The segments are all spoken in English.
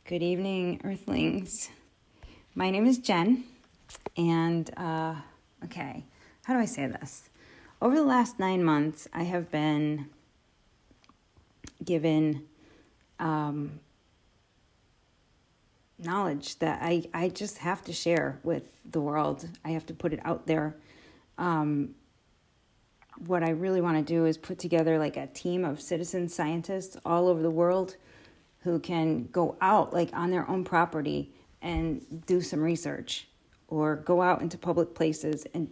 Good evening, Earthlings. My name is Jen, and okay, how do I say this? Over the last 9 months, I have been given knowledge that I just have to share with the world. I have to put it out there. What I really want to do is put together like a team of citizen scientists all over the world who can go out like on their own property and do some research, or go out into public places and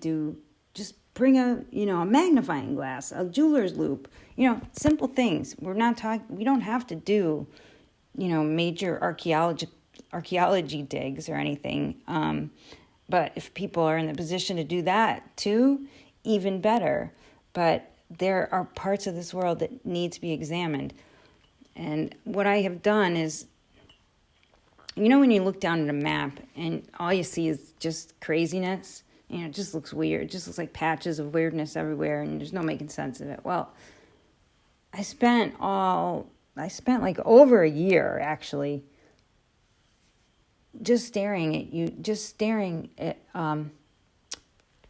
bring a magnifying glass, a jeweler's loop, simple things. We don't have to do major archaeology digs or anything, but if people are in the position to do that too, even better. But there are parts of this world that need to be examined. And what I have done is, when you look down at a map and all you see is just craziness, it just looks weird. It just looks like patches of weirdness everywhere and there's no making sense of it. Well, I spent like over a year actually just staring at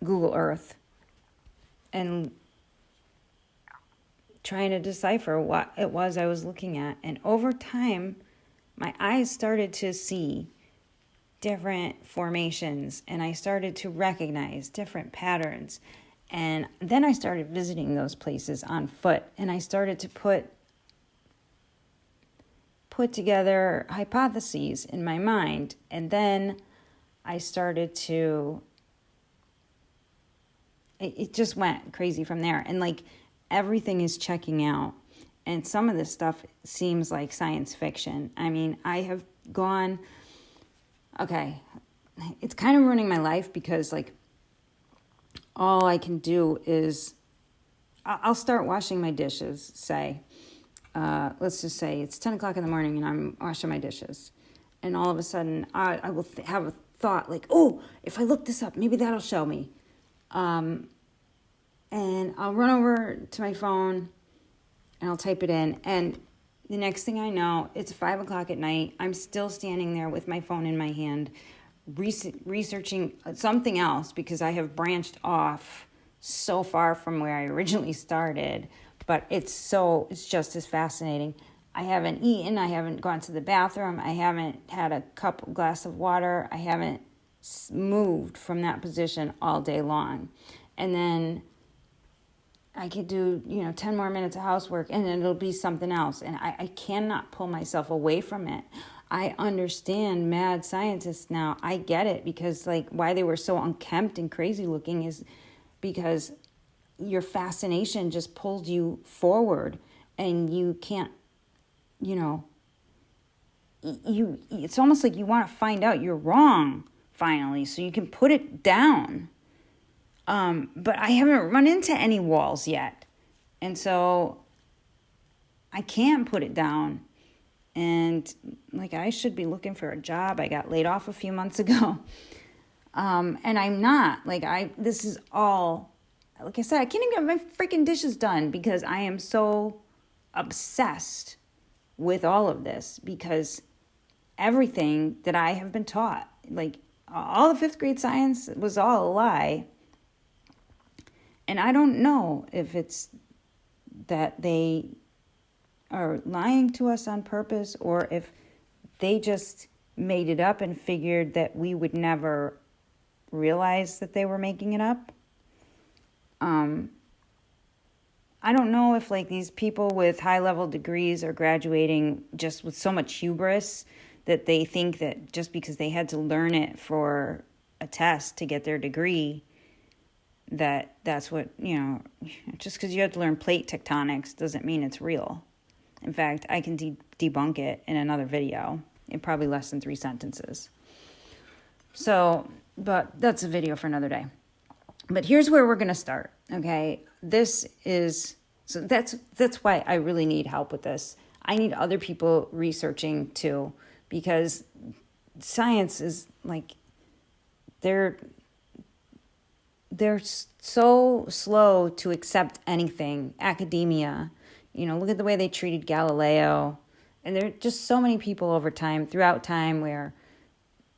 Google Earth and trying to decipher what it was I was looking at. And over time, my eyes started to see different formations, and I started to recognize different patterns. And then I started visiting those places on foot, and I started to put together hypotheses in my mind. And then I started to, it just went crazy from there. And like, everything is checking out. And some of this stuff seems like science fiction. I mean, I have gone, okay, it's kind of ruining my life because like all I can do is, I'll start washing my dishes, say, let's just say it's 10 o'clock in the morning and I'm washing my dishes. And all of a sudden I will have a thought like, oh, if I look this up, maybe that'll show me. And I'll run over to my phone and I'll type it in. And the next thing I know, it's 5 o'clock at night. I'm still standing there with my phone in my hand, researching something else because I have branched off so far from where I originally started. But it's just as fascinating. I haven't eaten. I haven't gone to the bathroom. I haven't had a glass of water. I haven't moved from that position all day long. And then I could do, 10 more minutes of housework and then it'll be something else. And I cannot pull myself away from it. I understand mad scientists now. I get it, because like why they were so unkempt and crazy looking is because your fascination just pulled you forward and you can't, it's almost like you want to find out you're wrong finally so you can put it down. But I haven't run into any walls yet. And so I can't put it down. And like, I should be looking for a job. I got laid off a few months ago. And I'm not this is all, like I said, I can't even get my freaking dishes done because I am so obsessed with all of this, because everything that I have been taught, like all the 5th grade science was all a lie. And I don't know if it's that they are lying to us on purpose or if they just made it up and figured that we would never realize that they were making it up. I don't know if like these people with high-level degrees are graduating just with so much hubris that they think that just because they had to learn it for a test to get their degree, that's what, just because you have to learn plate tectonics doesn't mean it's real. In fact, I can debunk it in another video in probably less than 3 sentences. So, but that's a video for another day. But here's where we're going to start, okay? That's why I really need help with this. I need other people researching too, because science is like, they're so slow to accept anything. Academia, look at the way they treated Galileo And there are just so many people throughout time, where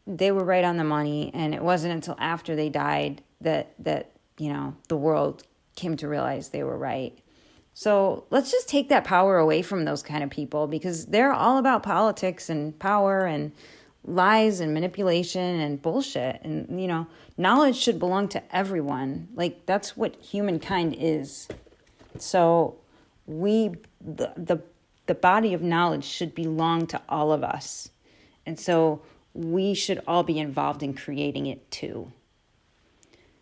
they were right on the money, and it wasn't until after they died that the world came to realize they were right. So let's just take that power away from those kind of people, because they're all about politics and power and lies and manipulation and bullshit. And, knowledge should belong to everyone. Like, that's what humankind is. So the body of knowledge should belong to all of us. And so we should all be involved in creating it too.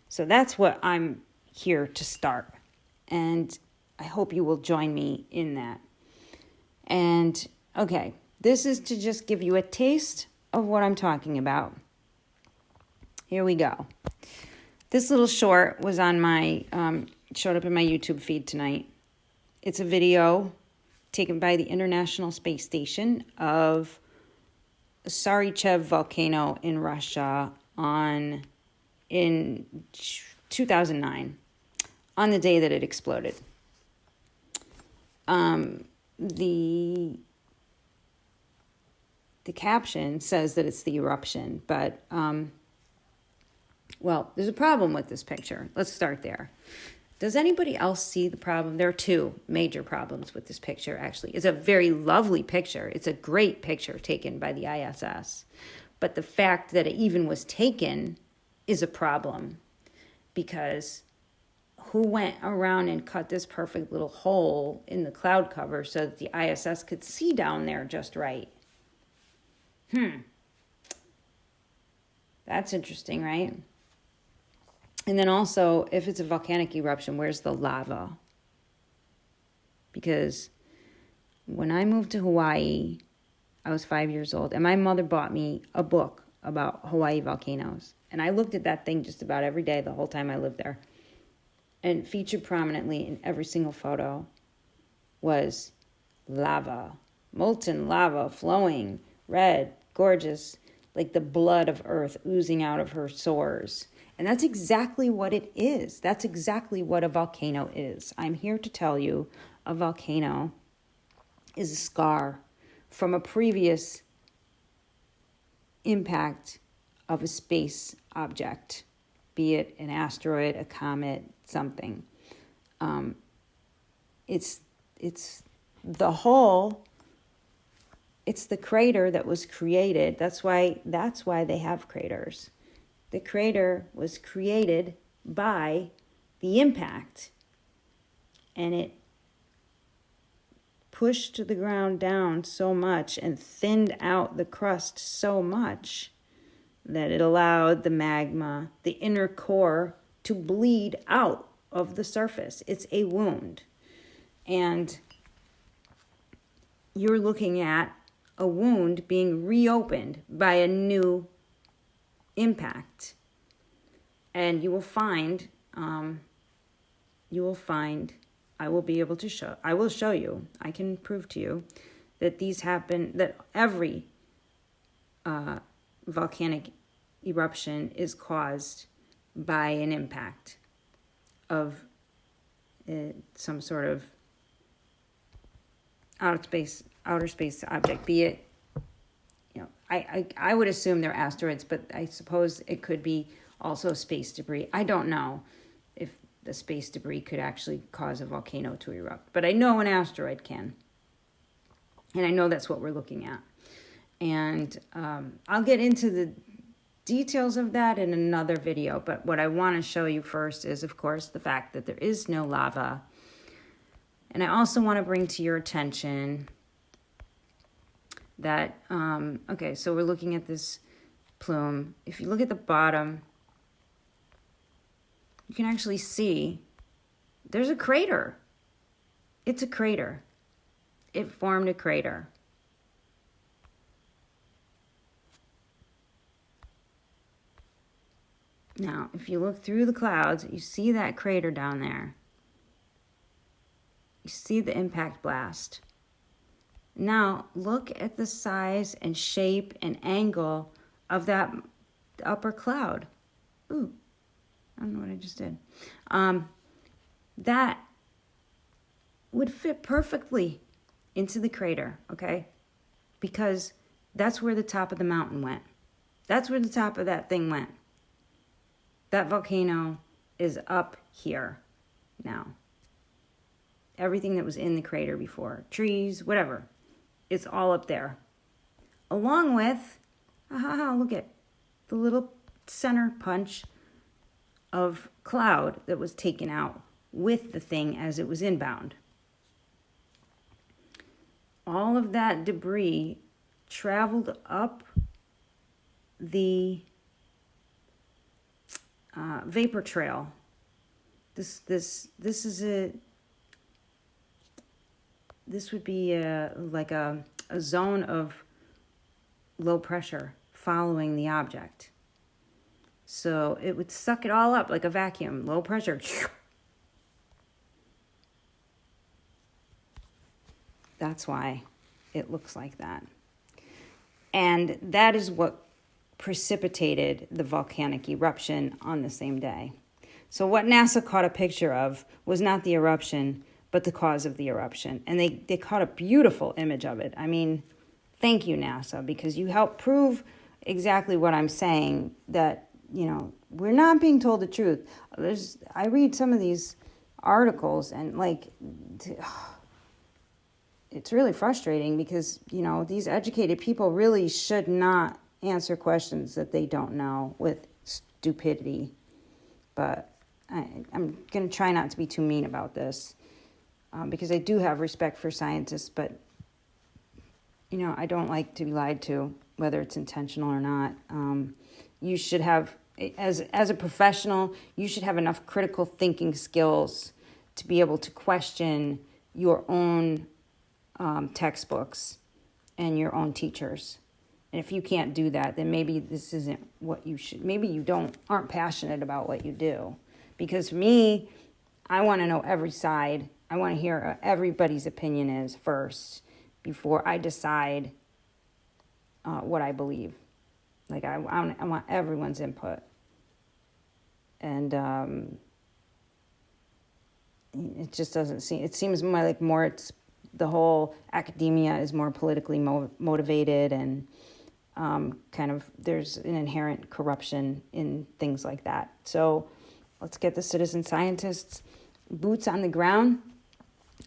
So that's what I'm here to start. And I hope you will join me in that. And okay, this is to just give you a taste of what I'm talking about. Here we go. This little short was on showed up in my YouTube feed tonight. It's a video taken by the International Space Station of Sarychev volcano in Russia in 2009, on the day that it exploded. The caption says that it's the eruption, but there's a problem with this picture. Let's start there. Does anybody else see the problem? There are two major problems with this picture, actually. It's a very lovely picture. It's a great picture taken by the ISS. But the fact that it even was taken is a problem, because who went around and cut this perfect little hole in the cloud cover so that the ISS could see down there just right? That's interesting, right? And then also, if it's a volcanic eruption, where's the lava? Because when I moved to Hawaii, I was 5 years old, and my mother bought me a book about Hawaii volcanoes. And I looked at that thing just about every day the whole time I lived there. And featured prominently in every single photo was lava, molten lava, flowing, red, gorgeous, like the blood of Earth oozing out of her sores. And that's exactly what it is. That's exactly what a volcano is. I'm here to tell you a volcano is a scar from a previous impact of a space object, be it an asteroid, a comet, something. It's the hole. It's the crater that was created. That's why they have craters. The crater was created by the impact, and it pushed the ground down so much and thinned out the crust so much that it allowed the magma, the inner core, to bleed out of the surface. It's a wound. And you're looking at a wound being reopened by a new impact. And you will find, I will show you, I can prove to you that these happen, that every volcanic eruption is caused by an impact of some sort of outer space object, be it, I would assume they're asteroids, but I suppose it could be also space debris. I don't know if the space debris could actually cause a volcano to erupt, but I know an asteroid can. And I know that's what we're looking at. And I'll get into the details of that in another video, but what I want to show you first is, of course, the fact that there is no lava. And I also want to bring to your attention that, okay, so we're looking at this plume. If you look at the bottom, you can actually see there's a crater. It's a crater. It formed a crater. Now, if you look through the clouds, you see that crater down there. You see the impact blast. Now, look at the size and shape and angle of that upper cloud. Ooh, I don't know what I just did. That would fit perfectly into the crater, okay? because that's where the top of the mountain went. That's where the top of that thing went. That volcano is up here now. Everything that was in the crater before, trees, whatever, it's all up there. Along with, look at the little center punch of cloud that was taken out with the thing as it was inbound. All of that debris traveled up the vapor trail. This would be like a zone of low pressure following the object. So it would suck it all up like a vacuum, low pressure. That's why it looks like that. And that is what precipitated the volcanic eruption on the same day. So what NASA caught a picture of was not the eruption, but the cause of the eruption. And they caught a beautiful image of it. I mean, thank you, NASA, because you helped prove exactly what I'm saying, that, you know, we're not being told the truth. I read some of these articles and, like, it's really frustrating because, you know, these educated people really should not answer questions that they don't know with stupidity. But I'm going to try not to be too mean about this because I do have respect for scientists, but, you know, I don't like to be lied to, whether it's intentional or not. You should have, as a professional, you should have enough critical thinking skills to be able to question your own textbooks and your own teachers. And if you can't do that, then maybe this isn't what you should. Maybe you aren't passionate about what you do. Because for me, I want to know every side. I want to hear what everybody's opinion is first before I decide what I believe. Like I want everyone's input. And it just doesn't seem. It seems more it's the whole academia is more politically motivated and. Kind of there's an inherent corruption in things like that. So let's get the citizen scientists boots on the ground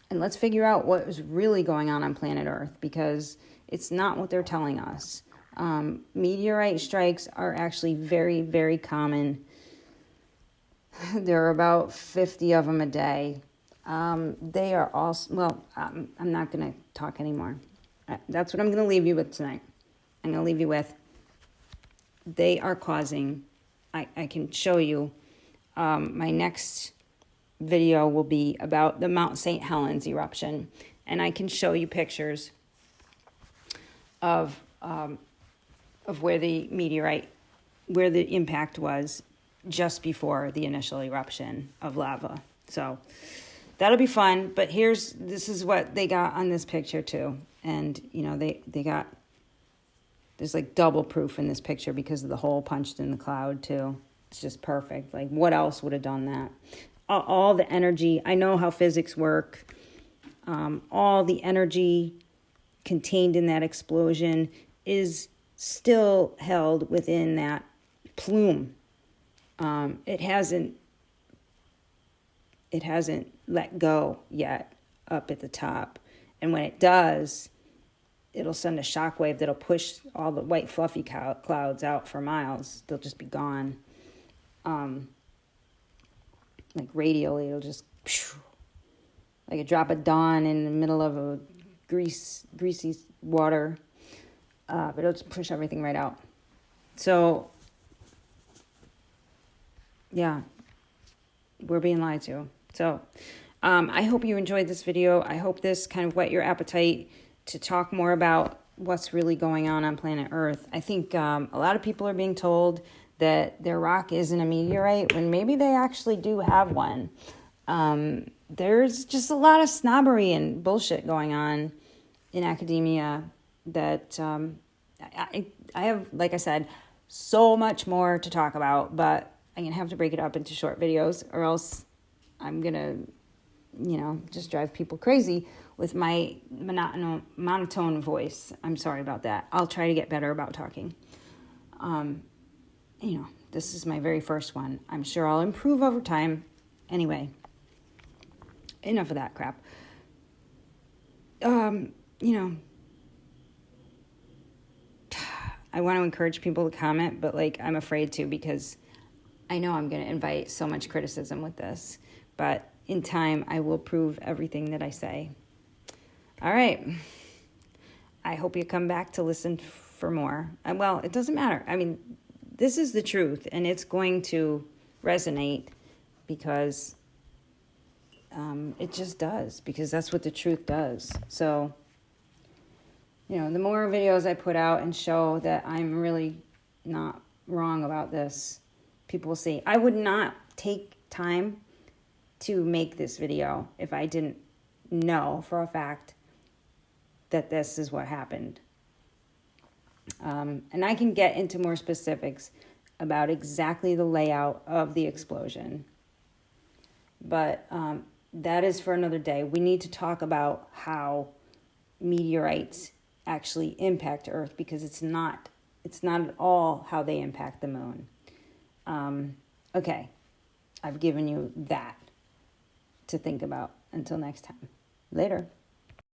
and let's figure out what is really going on planet Earth, because it's not what they're telling us. Meteorite strikes are actually very, very common. There are about 50 of them a day. They are also, well, I'm not going to talk anymore. That's what I'm going to leave you with tonight. I'm going to leave you with, they are causing, I can show you, my next video will be about the Mount St. Helens eruption, and I can show you pictures of where the where the impact was just before the initial eruption of lava. So that'll be fun, but this is what they got on this picture too. And, you know, they got, there's like double proof in this picture because of the hole punched in the cloud too. It's just perfect. Like, what else would have done that? All the energy. I know how physics work. All the energy contained in that explosion is still held within that plume. It hasn't let go yet up at the top. And when it does, it'll send a shockwave that'll push all the white fluffy clouds out for miles. They'll just be gone. Like radially, it'll just, like a drop of dawn in the middle of a greasy water. But it'll just push everything right out. So, yeah, we're being lied to. So, I hope you enjoyed this video. I hope this kind of whet your appetite to talk more about what's really going on planet Earth. I think a lot of people are being told that their rock isn't a meteorite when maybe they actually do have one. There's just a lot of snobbery and bullshit going on in academia that I have, like I said, so much more to talk about, but I'm going to have to break it up into short videos or else I'm going to, just drive people crazy with my monotone voice. I'm sorry about that. I'll try to get better about talking. This is my very first one. I'm sure I'll improve over time. Anyway, enough of that crap. I want to encourage people to comment, but I'm afraid to, because I know I'm going to invite so much criticism with this. But in time, I will prove everything that I say. All right. I hope you come back to listen for more. Well, it doesn't matter. I mean, this is the truth, and it's going to resonate because it just does, because that's what the truth does. So, the more videos I put out and show that I'm really not wrong about this, people will see. I would not take time to make this video if I didn't know for a fact that this is what happened. And I can get into more specifics about exactly the layout of the explosion. But that is for another day. We need to talk about how meteorites actually impact Earth, because it's not at all how they impact the moon. Okay, I've given you that to think about. Until next time. Later.